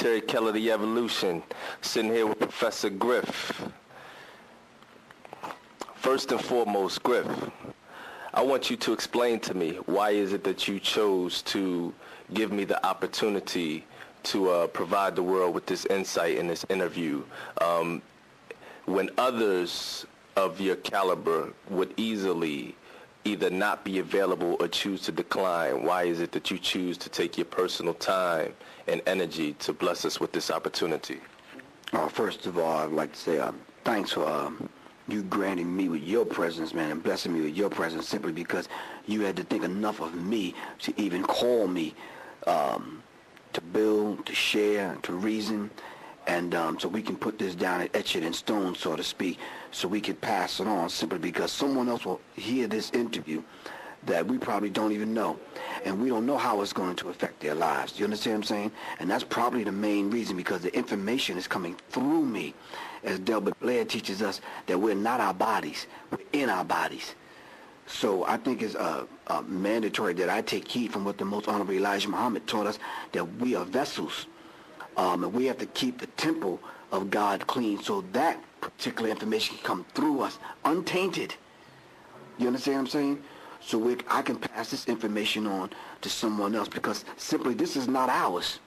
Terry Keller, the Evolution, sitting here with Professor Griff. First and foremost, Griff, I want you to explain to me why is it that you chose to give me the opportunity to provide the world with this insight in this interview, when others of your caliber would easily either not be available or choose to decline. Why is it that you choose to take your personal time and energy to bless us with this opportunity? First of all, I'd like to say thanks for you granting me with your presence, man, and blessing me with your presence, simply because you had to think enough of me to even call me to build, to share, to reason, and so we can put this down and etch it in stone, so to speak, so we can pass it on, simply because someone else will hear this interview that we probably don't even know, and we don't know how it's going to affect their lives. Do you understand what I'm saying? And that's probably the main reason, because the information is coming through me, as Delbert Blair teaches us, that we're not our bodies, we're in our bodies. So I think it's mandatory that I take heed from what the Most Honorable Elijah Muhammad taught us, that we are vessels, and we have to keep the temple of God clean, so that particular information can come through us untainted. You understand what I'm saying? So I can pass this information on to someone else, because simply this is not ours.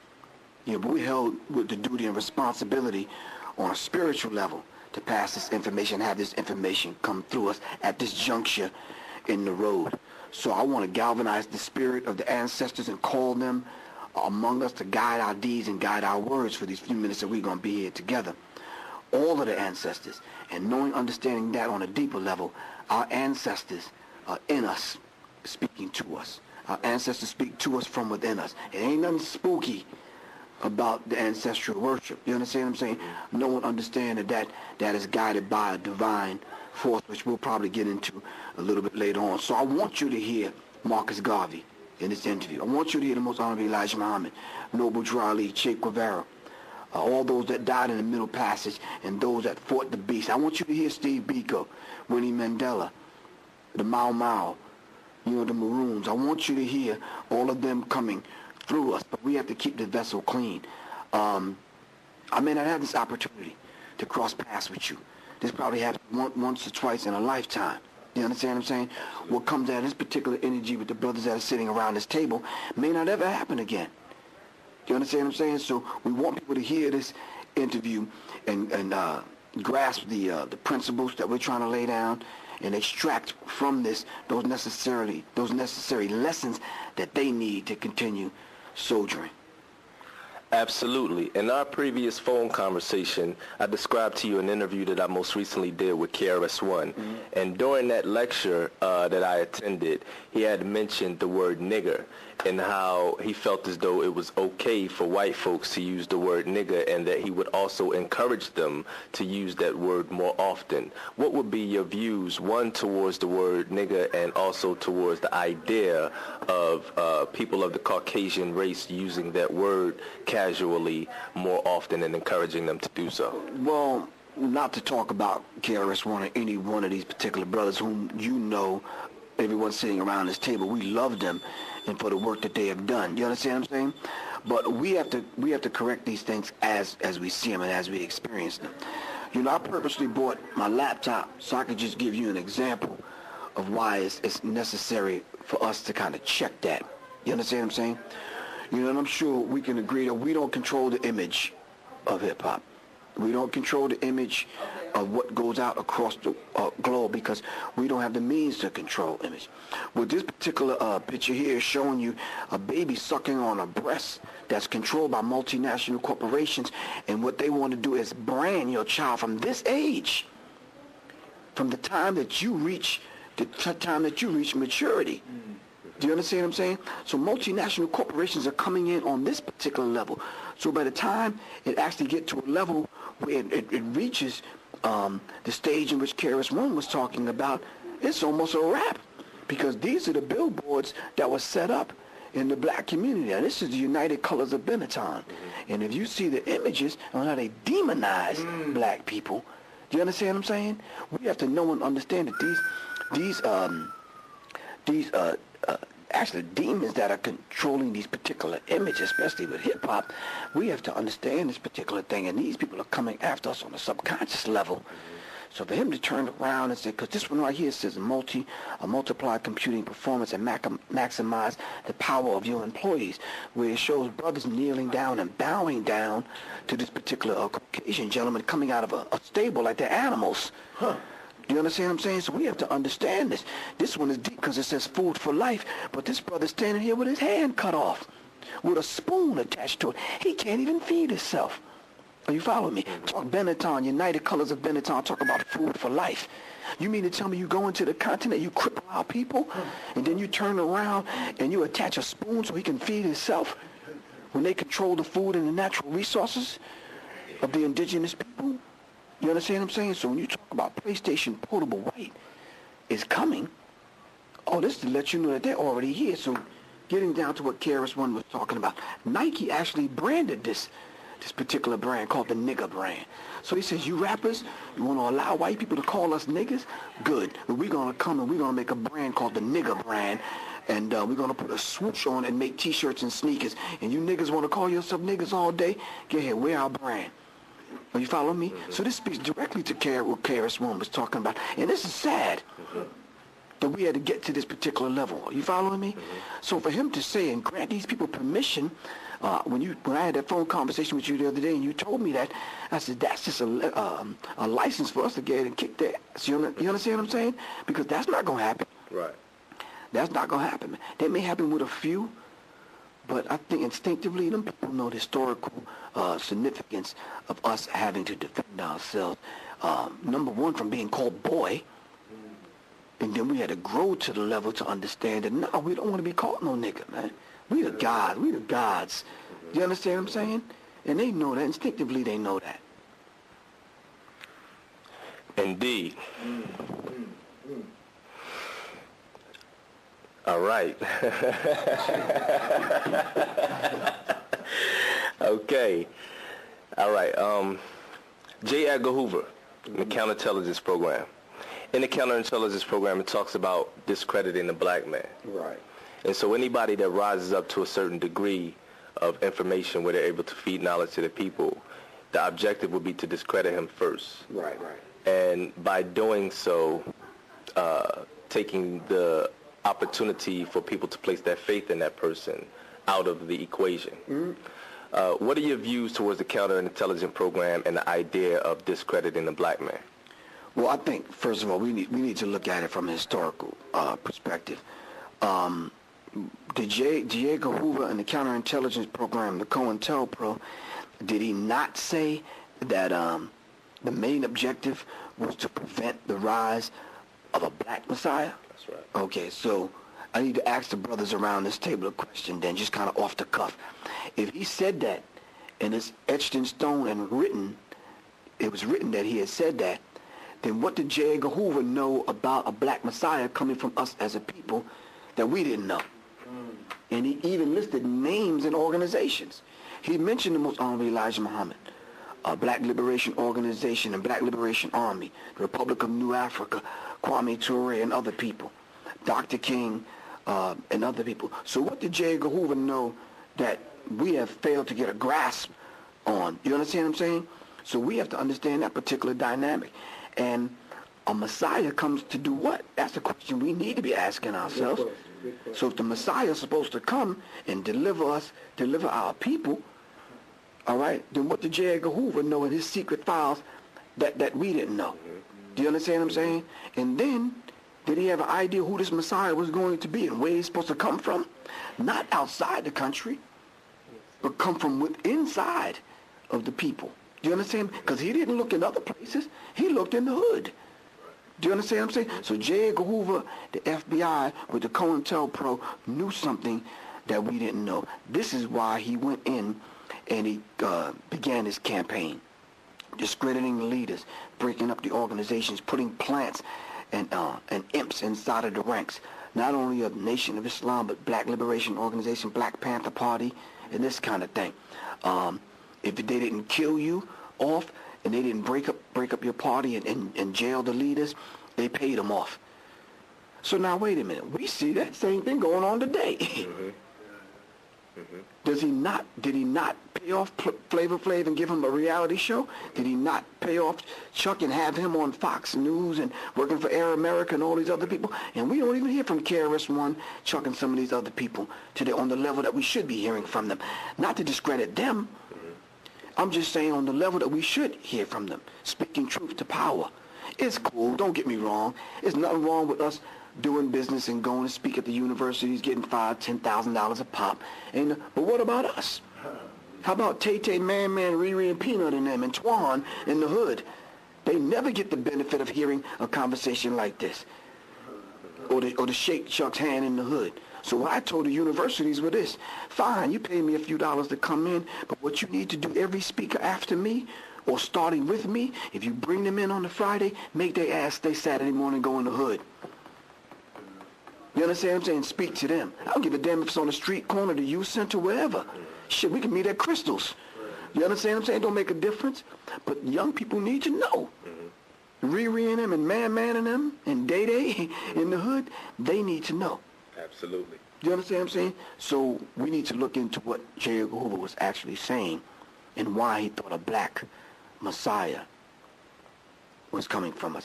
But we're held with the duty and responsibility on a spiritual level to pass this information, have this information come through us at this juncture in the road. So I want to galvanize the spirit of the ancestors and call them among us to guide our deeds and guide our words for these few minutes that we're going to be here together. All of the ancestors, and knowing, understanding that on a deeper level, our ancestors are in us, speaking to us. Our ancestors speak to us from within us. It ain't nothing spooky about the ancestral worship. You understand what I'm saying? No one understands that is guided by a divine force, which we'll probably get into a little bit later on. So I want you to hear Marcus Garvey in this interview. I want you to hear the Most Honorable Elijah Muhammad, Noble Drew Ali, Che Guevara, all those that died in the Middle Passage, and those that fought the beast. I want you to hear Steve Biko, Winnie Mandela, the Mau Mau, the Maroons. I want you to hear all of them coming through us, but we have to keep the vessel clean. I may not have this opportunity to cross paths with you. This probably happens once or twice in a lifetime. You understand what I'm saying? What comes out of this particular energy with the brothers that are sitting around this table may not ever happen again. Do you understand what I'm saying? So we want people to hear this interview and grasp the principles that we're trying to lay down, and extract from this those necessary lessons that they need to continue soldiering. Absolutely. In our previous phone conversation, I described to you an interview that I most recently did with KRS-One. Mm-hmm. And during that lecture that I attended, he had mentioned the word nigger, and how he felt as though it was okay for white folks to use the word nigger, and that he would also encourage them to use that word more often. What would be your views, one, towards the word nigger, and also towards the idea of people of the Caucasian race using that word casually more often and encouraging them to do so? Well, not to talk about KRS-One or any one of these particular brothers whom everyone sitting around this table, we love them and for the work that they have done. You understand what I'm saying? But we have to correct these things as we see them and as we experience them. I purposely bought my laptop so I could just give you an example of why it's necessary for us to kind of check that. You understand what I'm saying? And I'm sure we can agree that we don't control the image of hip-hop. We don't control the image of what goes out across the globe, because we don't have the means to control image. With this particular picture here is showing you a baby sucking on a breast that's controlled by multinational corporations, and what they want to do is brand your child from this age, from the time that you reach maturity. Do you understand what I'm saying? So multinational corporations are coming in on this particular level. So by the time it actually gets to a level where it reaches the stage in which KRS-One was talking about, it's almost a wrap, because these are the billboards that were set up in the black community. Now, this is the United Colors of Benetton. And if you see the images on how they demonize black people, do you understand what I'm saying? We have to know and understand that these actually demons that are controlling these particular images, especially with hip-hop. We have to understand this particular thing, and these people are coming after us on a subconscious level. So for him to turn around and say, because this one right here says multiply computing performance and maximize the power of your employees, where it shows brothers kneeling down and bowing down to this particular Caucasian gentleman coming out of a stable like they're animals. Huh. Do you understand what I'm saying? So we have to understand this. This one is deep because it says food for life, but this brother's standing here with his hand cut off, with a spoon attached to it. He can't even feed himself. Are you following me? Talk Benetton, United Colors of Benetton, talk about food for life. You mean to tell me you go into the continent, you cripple our people, and then you turn around and you attach a spoon so he can feed himself when they control the food and the natural resources of the indigenous people? You understand what I'm saying? So when you talk about PlayStation Portable White is coming, this to let you know that they're already here. So getting down to what KRS-One was talking about, Nike actually branded this particular brand called the nigger brand. So he says, you rappers, you want to allow white people to call us niggers? Good. But we're going to come and we're going to make a brand called the nigger brand, and we're going to put a swoosh on it and make T-shirts and sneakers. And you niggas want to call yourself niggers all day? Get here, wear our brand. Are you following me? So this speaks directly to what KRS-One was talking about. And this is sad that we had to get to this particular level. Are you following me? So for him to say and grant these people permission, when I had that phone conversation with you the other day and you told me that, I said, that's just a license for us to get ahead and kick their ass. You understand what I'm saying? Because that's not going to happen. Right. That's not going to happen, man. That may happen with a few, but I think instinctively them people know the historical significance of us having to defend ourselves. Number one, from being called boy, and then we had to grow to the level to understand that, no, we don't want to be called no nigga, man. We the gods. We the gods. You understand what I'm saying? And they know that. Instinctively, they know that. Indeed. All right. Okay. All right. J. Edgar Hoover, the counterintelligence program. In the counterintelligence program, it talks about discrediting the black man. Right. And so anybody that rises up to a certain degree of information where they're able to feed knowledge to the people, the objective would be to discredit him first. Right. And by doing so, taking the opportunity for people to place their faith in that person out of the equation. What are your views towards the counterintelligence program and the idea of discrediting the black man? Well, I think, first of all, we need to look at it from a historical perspective. Did J. Edgar Hoover and the counterintelligence program, the COINTELPRO, did he not say that the main objective was to prevent the rise of a black messiah? That's right. Okay, so I need to ask the brothers around this table a question then, just kind of off the cuff. If he said that, and it's etched in stone and written, it was written that he had said that, then what did J. Edgar Hoover know about a black messiah coming from us as a people that we didn't know? And he even listed names and organizations. He mentioned the Most Honorable Elijah Muhammad, Black Liberation Organization and Black Liberation Army, the Republic of New Africa, Kwame Ture and other people, Dr. King and other people. So what did J. Edgar Hoover know that we have failed to get a grasp on? You understand what I'm saying? So we have to understand that particular dynamic. And a Messiah comes to do what? That's the question we need to be asking ourselves. So if the Messiah is supposed to come and deliver our people, all right, then what did J. Edgar Hoover know in his secret files that we didn't know? Do you understand what I'm saying? And then, did he have an idea who this Messiah was going to be and where he's supposed to come from? Not outside the country, but come from inside of the people. Do you understand? Because he didn't look in other places. He looked in the hood. Do you understand what I'm saying? So J. Edgar Hoover, the FBI, with the COINTELPRO, knew something that we didn't know. This is why he went in and he began his campaign, discrediting the leaders, breaking up the organizations, putting plants and imps inside of the ranks, not only of Nation of Islam, but Black Liberation Organization, Black Panther Party, and this kind of thing. If they didn't kill you off, and they didn't break up your party and jail the leaders, they paid them off. So now wait a minute. We see that same thing going on today. Did he not pay off Flavor Flav and give him a reality show? Did he not pay off Chuck and have him on Fox News and working for Air America and all these other people? And we don't even hear from KRS-One, Chuck, and some of these other people today on the level that we should be hearing from them. Not to discredit them. I'm just saying on the level that we should hear from them, speaking truth to power. It's cool, don't get me wrong. There's nothing wrong with us doing business and going to speak at the universities, getting $5,000, $10,000 a pop. But what about us? How about Tay-Tay, Man, Riri, and Peanut and them, and Twan in the hood? They never get the benefit of hearing a conversation like this, or to shake Chuck's hand in the hood. So what I told the universities was this: fine, you pay me a few dollars to come in, but what you need to do, every speaker after me, or starting with me, if you bring them in on a Friday, make their ass stay Saturday morning, go in the hood. You understand what I'm saying? Speak to them. I don't give a damn if it's on the street corner, the youth center, wherever. Shit, we can meet at Crystal's. You understand what I'm saying? Don't make a difference. But young people need to know. Riri and them and Man and them and Day Day in the hood, they need to know. Absolutely. You understand what I'm saying? So we need to look into what J. Edgar Hoover was actually saying and why he thought a black Messiah was coming from us.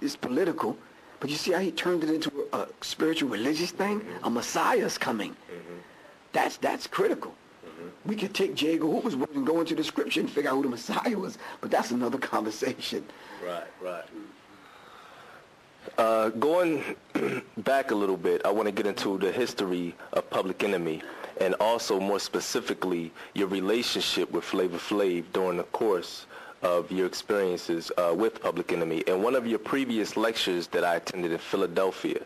It's political. But you see how he turned it into a spiritual, religious thing? A Messiah's coming. That's critical. We could take J. Edgar Hoover's word and go into the scripture and figure out who the Messiah was, but that's another conversation. Right. Going back a little bit, I want to get into the history of Public Enemy and also more specifically your relationship with Flavor Flav during the course of your experiences with Public Enemy. In one of your previous lectures that I attended in Philadelphia,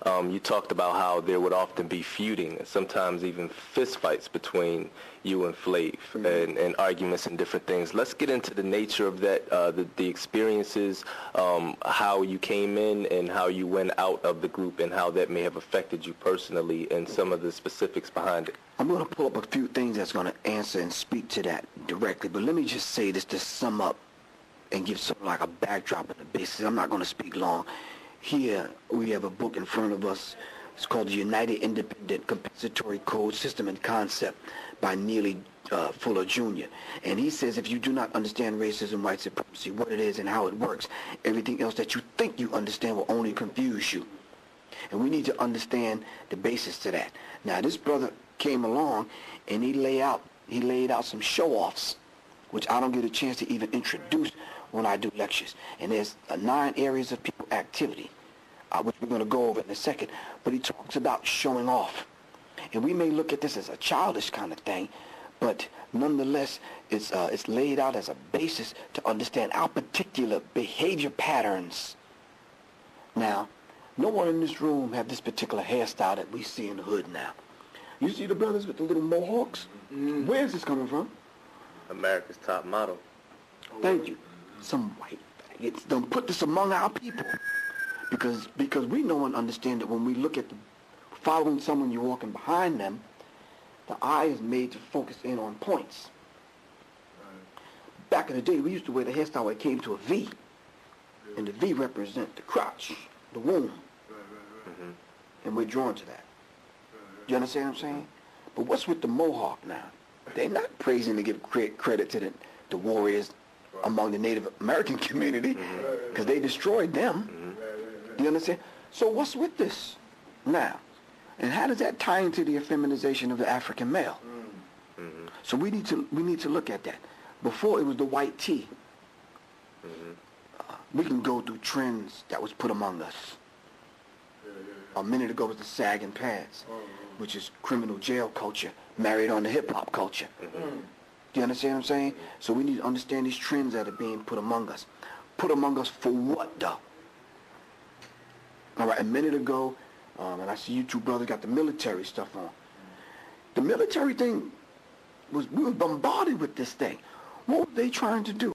you talked about how there would often be feuding and sometimes even fistfights between you and Flav and arguments and different things. Let's get into the nature of that, the experiences, how you came in and how you went out of the group and how that may have affected you personally and some of the specifics behind it. I'm going to pull up a few things that's going to answer and speak to that directly, but let me just say this to sum up and give sort of like a backdrop of the basis. I'm not going to speak long. Here we have a book in front of us. It's called The United Independent Compensatory Code System and Concept by Neely Fuller Jr. And he says if you do not understand racism, white supremacy, what it is and how it works, everything else that you think you understand will only confuse you. And we need to understand the basis to that. Now this brother came along and he laid out some show-offs, which I don't get a chance to even introduce when I do lectures. And there's 9 areas of people activity, which we're going to go over in a second. But he talks about showing off. And we may look at this as a childish kind of thing, but nonetheless, it's laid out as a basis to understand our particular behavior patterns. Now, no one in this room have this particular hairstyle that we see in the hood now. You see the brothers with the little mohawks? Where's this coming from? America's Top Model. Thank you. Some white faggots done put this among our people. Because we know and understand that when we look at following someone, you're walking behind them, the eye is made to focus in on points. Back in the day, we used to wear the hairstyle where it came to a V. And the V represents the crotch, the womb. And we're drawn to that. You understand what I'm saying? But what's with the mohawk now? They're not praising to give credit to the warriors among the Native American community because they destroyed them. Do you understand? So what's with this now? And how does that tie into the effeminization of the African male? So we need to look at that. Before it was the white tee. We can go through trends that was put among us. A minute ago was the sagging pants, which is criminal jail culture married on the hip-hop culture. Do you understand what I'm saying? So we need to understand these trends that are being put among us. Put among us for what, though? All right, a minute ago, and I see you two brothers got the military stuff on. The military thing we were bombarded with this thing. What were they trying to do?